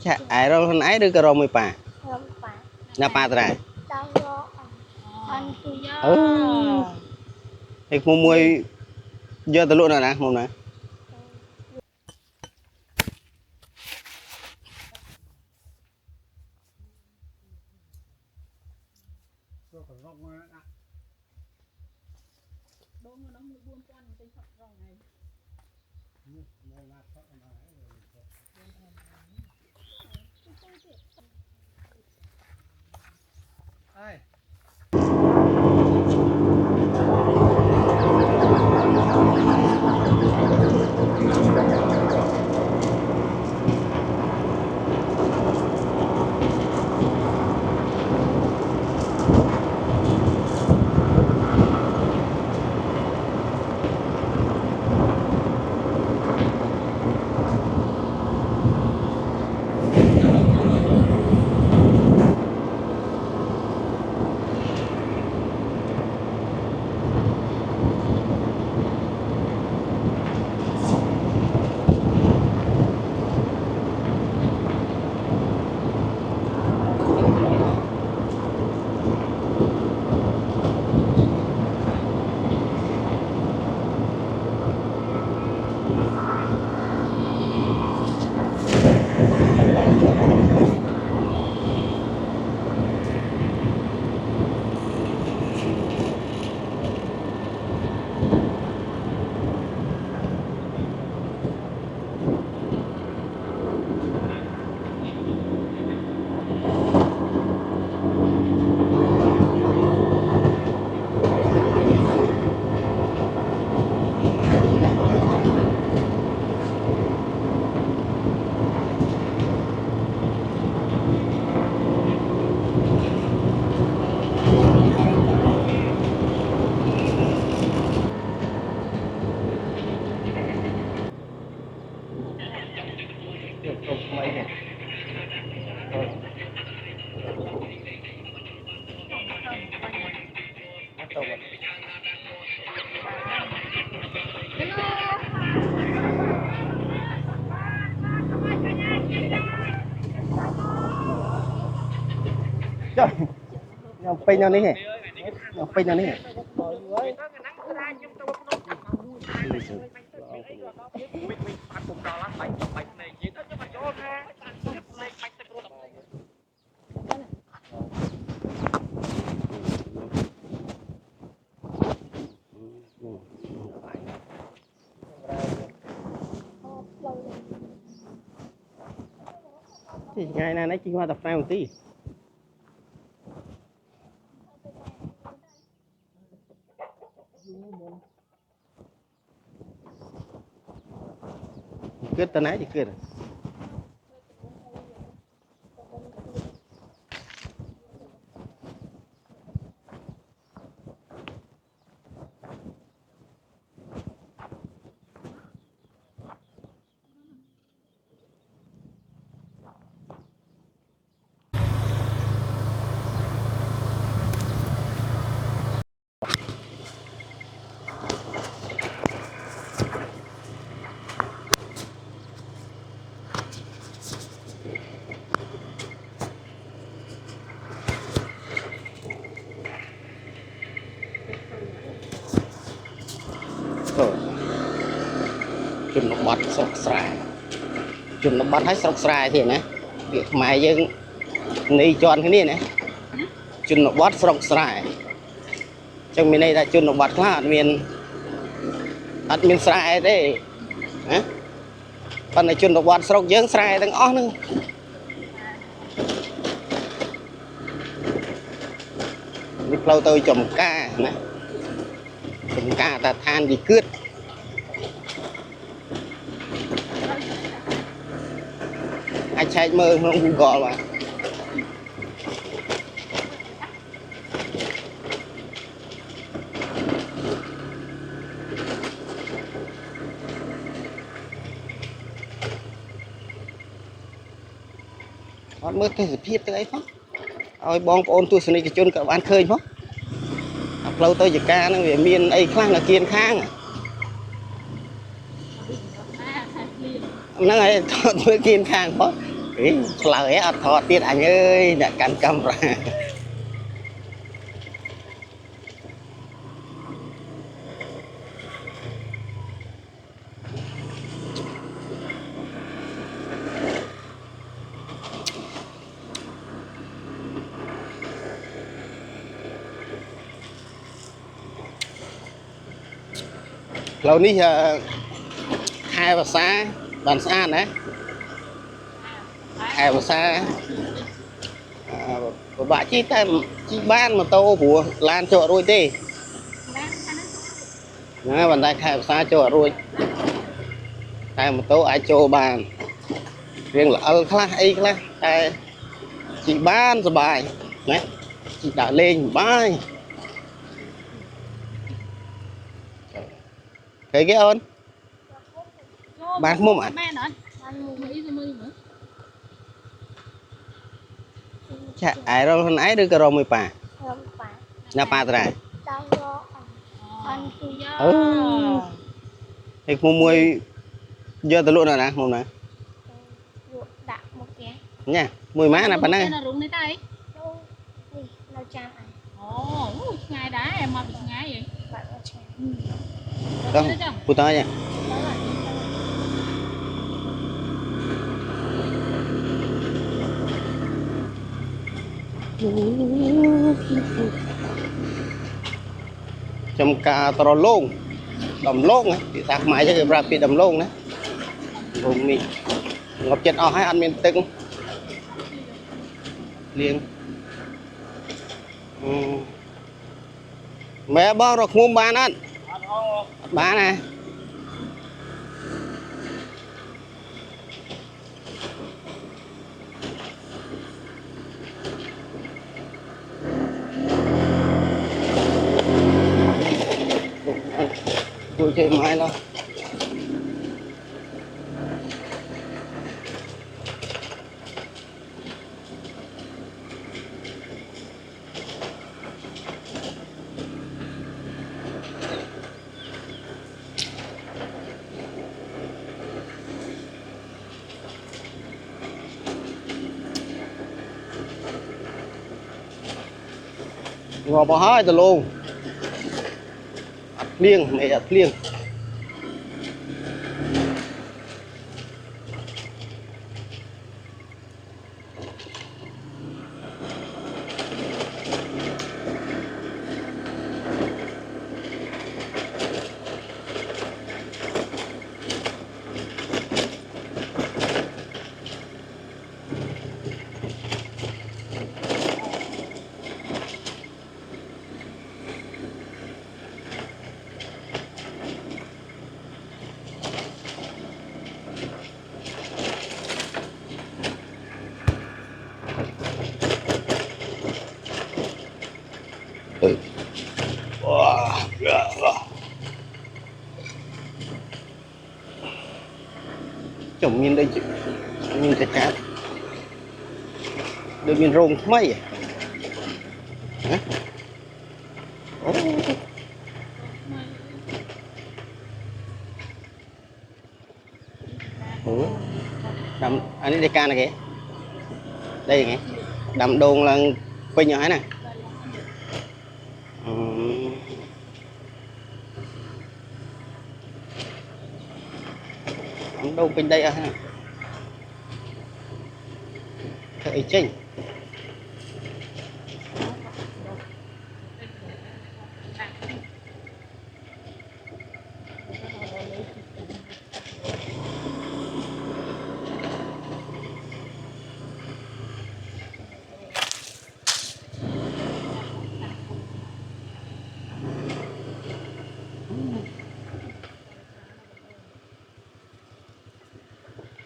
chả ai rồi con ấy đưa cái rồng mày bà nhà bà tại thì mua mua giờ từ lúc nào nè mua nè trời nhom pin nào nè nhom pin nào nè thì ngày nay nó chỉ qua tập này một tí cướp tao nãy thì cướp chùm nó bọt sọc sài chùm nó bọt hết sọc sài thì nè việc mày dân này chọn cái này nè chùm nó bọt sọc sài trong miền này là chùm nó bọt khác miền sài đấy hả còn này chùm nó bọt sọc dân sài đang ó nữa đi lâu tôi chùm ca nè chùm ca ta than gì cướp ai chạy mơ không gõ mà con mơ cái gì tới ấy không ôi bong ôn tôi xin cái chôn cả ban khơi không lâu tôi chỉ ca nó về miền ấy khang là kiên khang nó ấy tôi kiên khang không ý lời ở thọ tiết anh ơi đã cắn câm rồi เรานี่hai và xa bàn xa đấy hai và xa bạn chi ban mà tô của lan cho rồi tê nó bàn tay hai và xa cho rồi hai mà tô ai cho bàn riêng là class ấy class chị ban rồi bài đấy chị đã lên bài thấy cái ơn bán mua mà chả ai đâu hôm nãy đưa cái rồng mười pa nhà pa ra thì mua mùi giờ từ luôn rồi nè mồm này nha mùi má nè bạn ơi ngày đã em mà bị ngày vậy không cô tới nha trong ca tro lông đầm lông ấy thì sạc máy cho cái ra phi đầm lông đấy vùng mình ngọc chết ở hai ăn miền tưng liền mẹ bao rồi mua bán ăn bán này tôi chơi máy đó ngồi bỏ hai từ luôn liêng mẹ liêng chồng nhìn đây nhìn cái cá được nhìn rồng mấy đầm anh ấy ca này kìa đây kìa đầm đồn là quay nhỏ này đâu bên đây ha thầy chinh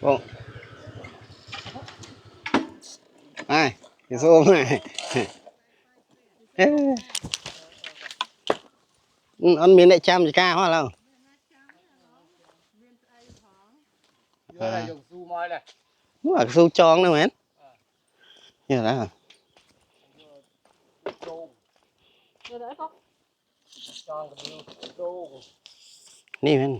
vâng ai cái số này ăn miếng lại chăm gì ca hóa đâu đúng là su tròn đâu mến như đóนี่มัน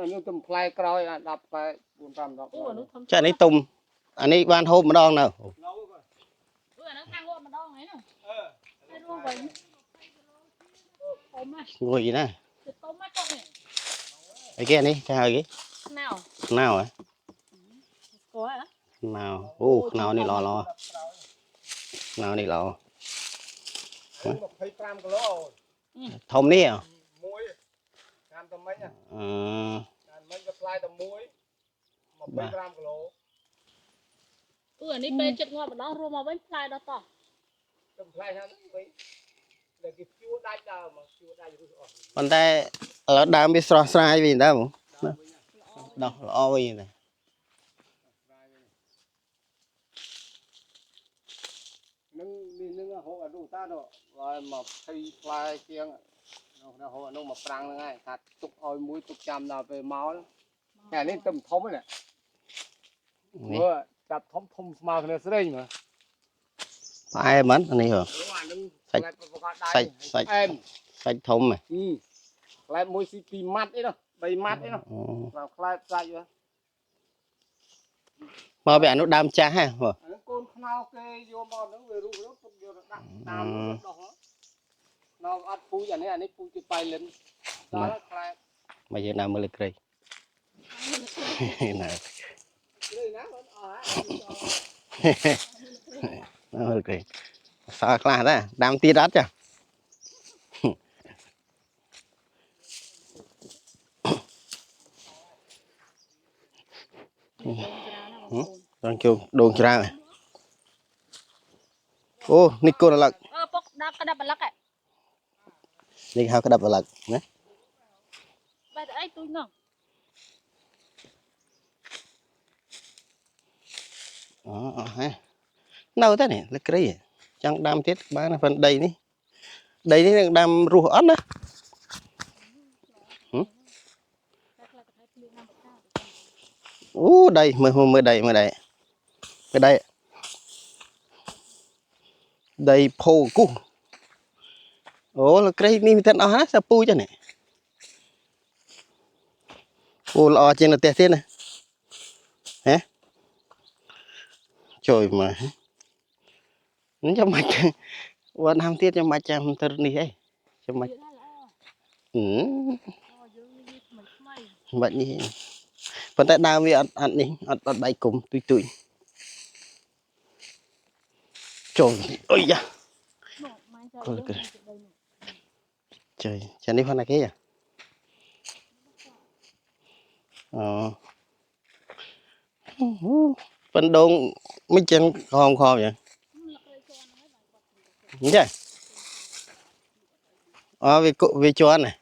nhưng tầm play coi đập cái 400 đập chả này tùng anh ấy ban hôm mà đong nào ngồi gì nè cái kia này cái gì nào à nào nào này lò nào này lò thùng đi àอันนี้เป็นจุดงอมันต้องรวมมาไว้ปลายแล้วต่อ còn đây ở đám biết xóa sai vì đâu đâu lo vì này nâng hộ ở đủ ta đó rồi mà thay play chiang nó hộ nó mà prang ngay thật tục oi mũi tục chăm là về máu cái này tầm thống này chặt thống mà cái này sẽ đây mà ai mến anh ấy hả sạch thùng này lại mũi xì pì mắt ấy đâu bay mắt ấy đâu vào play play chưa mà bé nó đam cha ha con khao kê vô mòn nó về ru nó phục vô đặt đam đó nó ăn pui vậy này anh ấy pui cái bay lên đó là mà giờ nào mới được cây này nó được cây sao là đó đam tia đắt chưa đang kêu đồn ra này ô Nico là lật cái đập lắc ấy đi hao cái đập là lật nhé bây giờ ấy tôi ngờ ha đâu thế này là cái gì chẳng đam tiết ba là phần đầy đi đam ruột ớt đó đây mới đây phô cu là cái này tên nó sao pui cho này lo trên là tét thế này hả trời mà nó cho mạchวันทำtiết cho mạch chăm tơ đi ấy cho mạch bệnh gì phần tại đào vì ăn đi ăn bay cùng tụi trời ơi da trời chẳng đi phần này cái phần đông mấy chân không kho vậy đúng chưa vì cho ăn này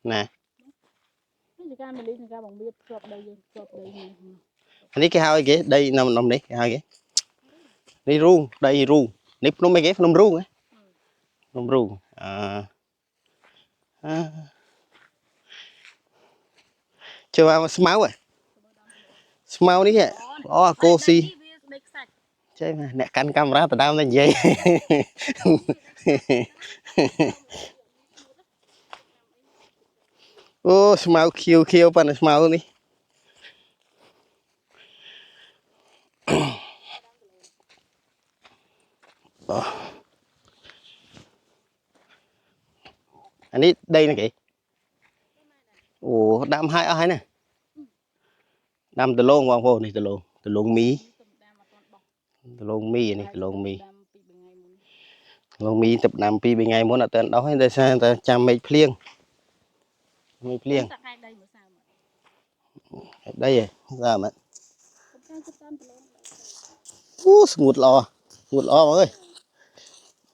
nè anh ấy cái hai cái đây nằm đấy hai cái đây ru đây ru nếp nó mấy cái nằm ru ấy nằm ru chưa vào máu à máu đấy kìa cô si chơi mà nè canh camera từ đâu lên vậy máu khiêu phần máu đi anh ấy đây này kì đam hai nè đam từ lông vào vô này từ lông mí này lông mí tập đam pi bên ngày muốn là tên đó hay đây sao ta chăm mấy plieng đây ra mà một lò mọi người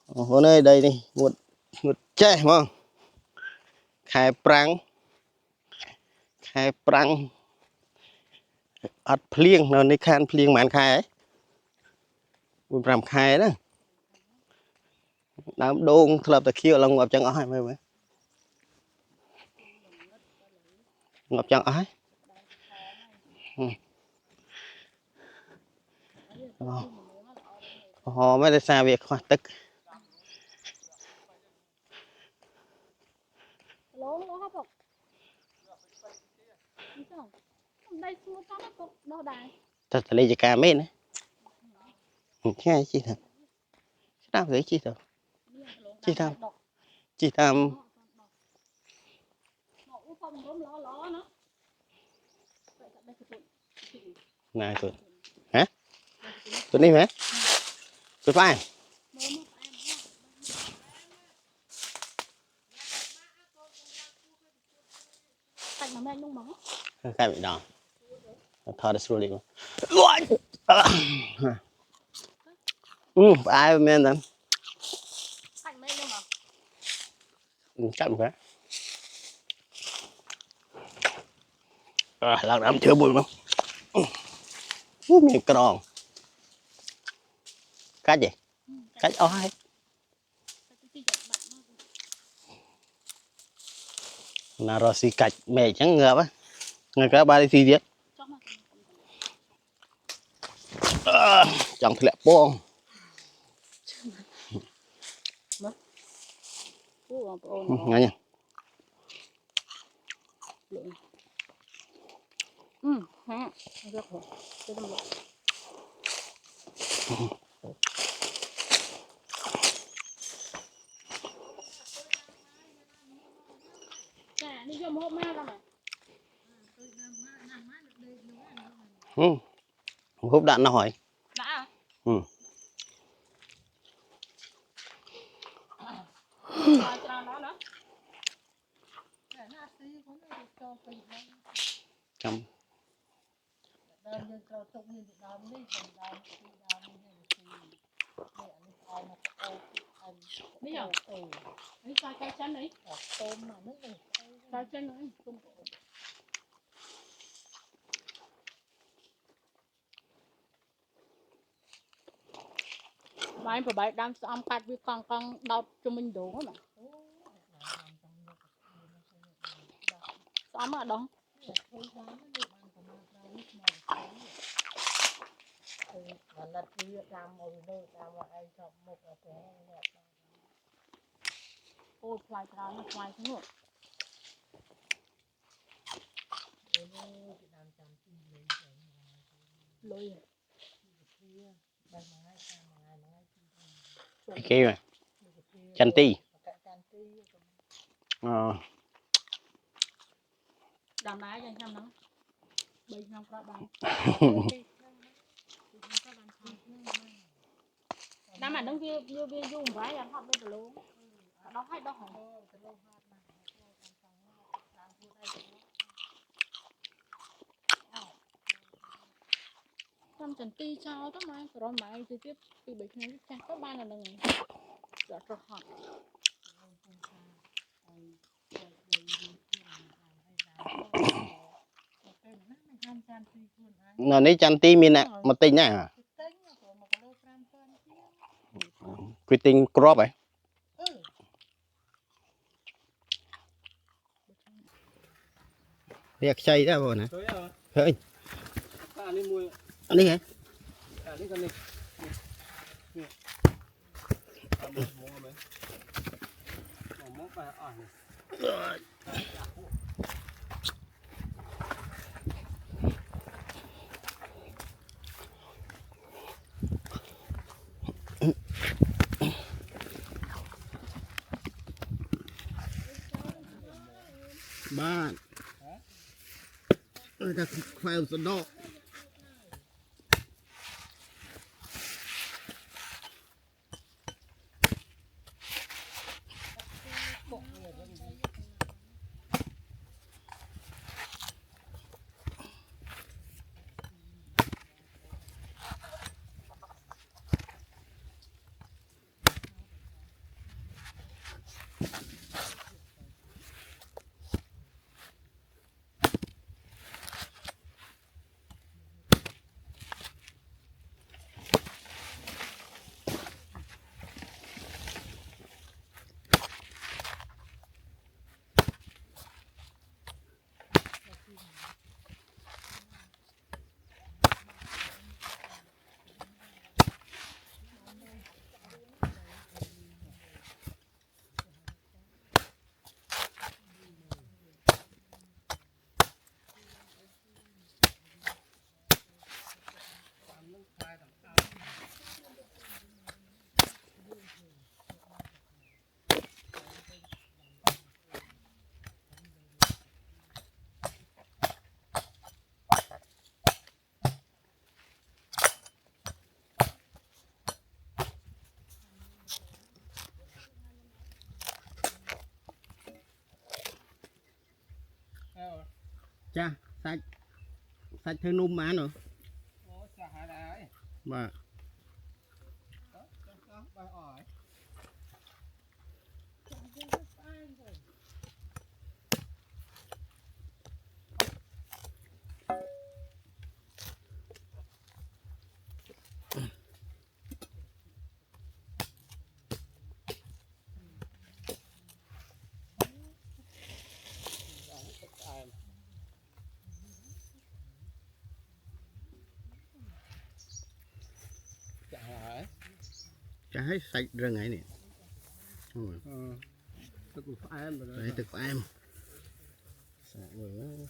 hôm nay đây đi một chè đúng không khai prang ắt plieng nó đi khan plieng màn khai ấy mình làm khai đó đám đông lập từ kia lòng ngọc chẳng ai mấy ngọc chẳng ai họ mới được xa việc khoa tức lố lố hấp không đây xua cho nó cục đâu đài thật là lấy cho cả mấy nữa cái chi thật sao vậy chi thật chi thật chi tham này tụi hả tụi đi hả tụi phải cạnh mà mẹ nhung máu cái bị đỏ thở được rồi đi ai men đó cạnh mẹ nhung máu cắt một cái lần nào chưa bùi không miệng tròn cách gì cách ói là rồi xì cạch mẹ chẳng ngờ á người cả ba đi xì giết chẳng thể lẹ bông nghe nhá hả được rồi cái đồng lộc đi cho một ma ra mà hút đạn nó hỏi đã chăm bây giờ ấy sao cái chân ấy tôm mà nước này cái chân ấy tôm bài phải bài đam âm cắt với con đau cho mình đủ mà xóm ở đó ôi fly tháo nó fly xuống rồi lôi kia mà chanh ti đàm đá cho anh xem nó bây giờ có đàm đàm mà đừng view dùng vái là họ bây giờ luôn đó hay đó hả trong trận ti sao đó mà rồi mày thì tiếp từ bệnh này chắc có ba là đừng rồi rồi họ nó lấy chanh ti mình nè một tinh nhá hả quy tinh crop ấy việc xây ra rồi nè hơi anh đi hả bạn người ta khoe sân đó cha sạch thơ nôm má nữa Ủa chả hả đấy. mà Đó, bài ỏi. Chả hả? cha hết sạch rừng ấy nè rồi Tức của em rồi. đấy thực của em sạch rồi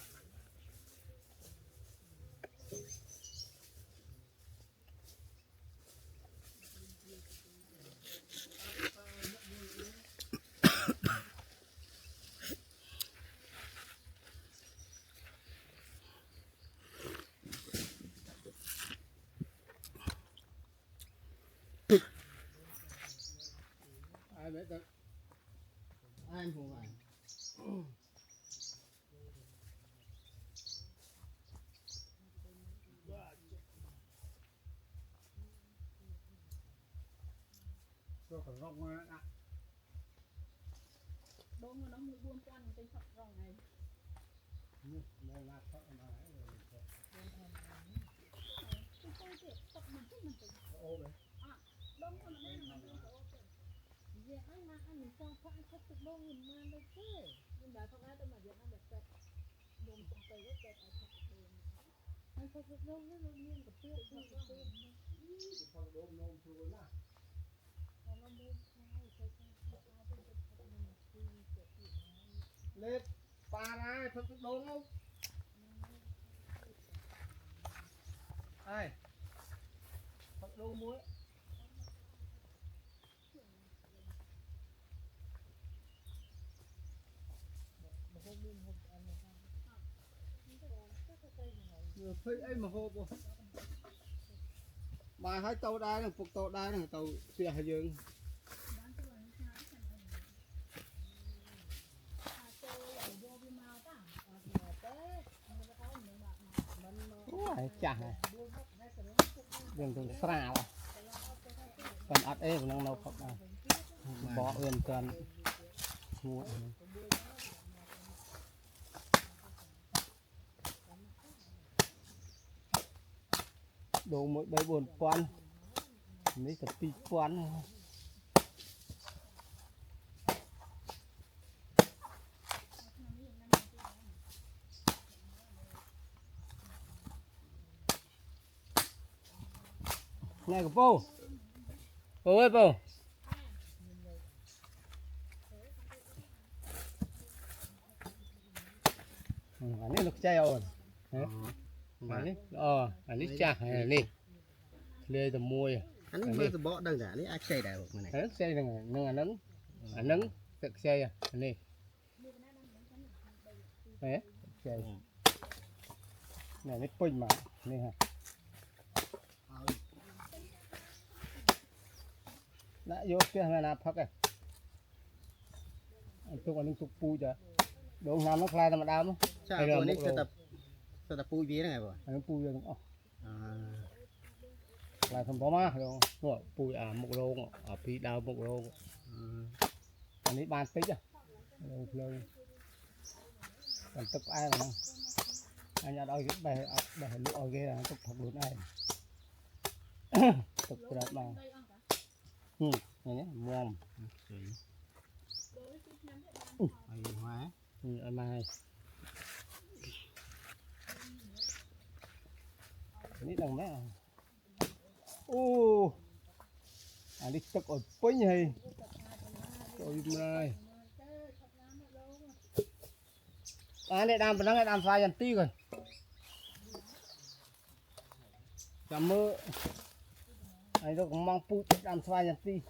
Ai biết được. em không phải Cho cả rong á. Đố mà nó mua buôn quan tên thật rong này. Đây là thật mà ấy rồi. Tôi coi kìa, tập mình thích mình tính. Ô đấy. Đố mà nó đang mình không có kìa. Vì anh mà anh mình cho phải thật sự đố mình mà đây thế. Nhưng đã không ai tôi mà việc anh đẹp đẹp. Đố mình không thấy rất đẹp ở thật sự đố. Anh thật sự đố với đố nhiên của tiêu thật sự đố. Phần đốm nôm thua là. Còn nó đố sai, sai sai sai ai tôi thật thật mình thì sẽ bị Lên ba ra thật sự đốm không? Ai? Thật đốm muối. Phơi ấy mà hộp rồi. Bà hãy tàu đai này, phục tàu đai này, tàu xìa hải dương. Ôi, chả này. Đừng từng xa rồi. Còn ắt ế của năng nâu khóc này. Bỏ ươn cần. Mua. Đồ mỗi bay buồn quan. Mấy cái tí quan. Này của bố. Bố ơi bố. Anh ấy lực chay rồi. Anh ấy chả hay này. Lê tầm môi. anh mới bỏ đơn giản đấy ai chơi đại mà này Anh chay này nâng anh nâng. Anh nâng thực chay à. Anh ấy. Đấy, chay. Này nó pin mà. Này hả. Đã vô kia là nạp phắc à. Anh chúc anh chúc pui cho. Đồ nam nó khai tầm đám á. chả Hay là có một những sẽ tập vui vía này rồi anh pui cho nó. à Là thầm bó má rồi. Rồi pui à một lô ở phía đào một lô. Anh ấy ban tích à. Lâu. Còn tức ai mà. Anh nhặt ơi bài lụa ở ghê là tức thật luôn này. Tức rất mà. Này nhé, muồm. hay hóa Anh mai. Nít đồng mấy à. Anh đi tức ở pính hay. Trời ơi. Anh đây đam nó đam phai dần tí rồi. Cảm mơ. Anh nó cũng mong phụ đam phai dần tí.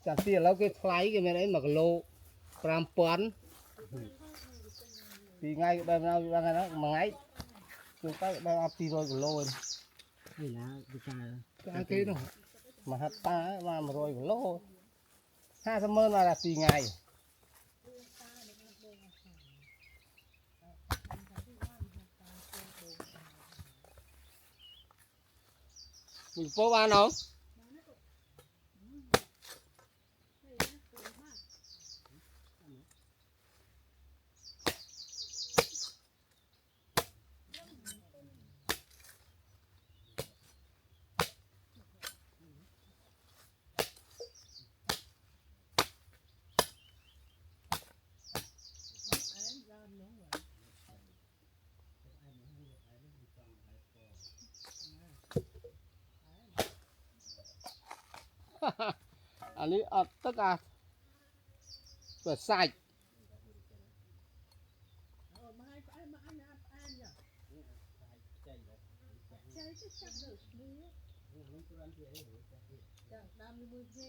Chẳng tí là cái phái cái này đấy mà cái lô pram pón thì ngay đây nào nó mà ngay chúng ta đây áp tí rồi cái lô đây là cái kia đâu mà hạt ta mà rồi cái lô 50,000 là tùy ngày mình phố ba nó anh ấy tất cả vừa sạch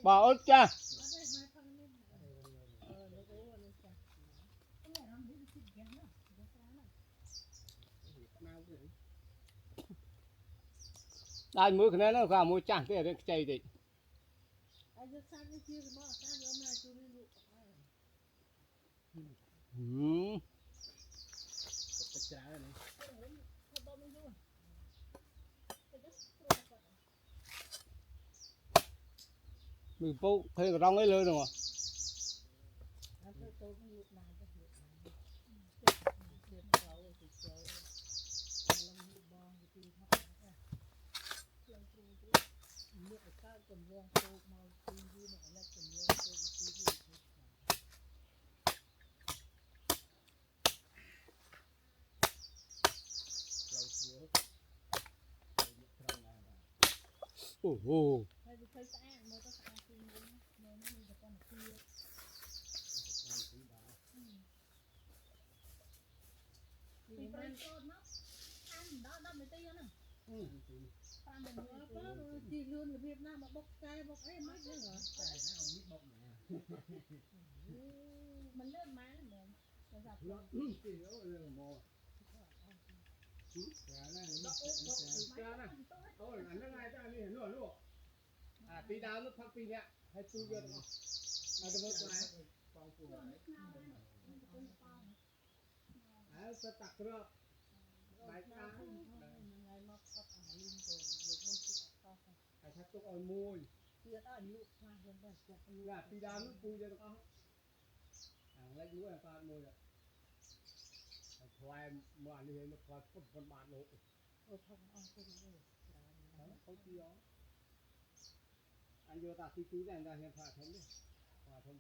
bảo ơn cha đây mưa cái này nó cả mưa chẳng cái này chạy đi mình phố thấy cái rong ấy lớn rồi ồ chị luôn là Việt Nam mà bốc cay bốc ấy mất nữa hả? Mình lên má là mình dập nó chỉ nó là mò ôi là nó ngay ta đi nữa luôn à tí đào nó phát pin nhá hay chui vô đó à cái bớt này à sẽ tắt rồi bài ta phải thắt ở môi là tí đào nó chui vô đó lấy mũi là ta môi rồi khoai mà đi nó khoai phân bát độ không chi đó anh vô ta tí tí này ra hiện phải thống đi hòa thông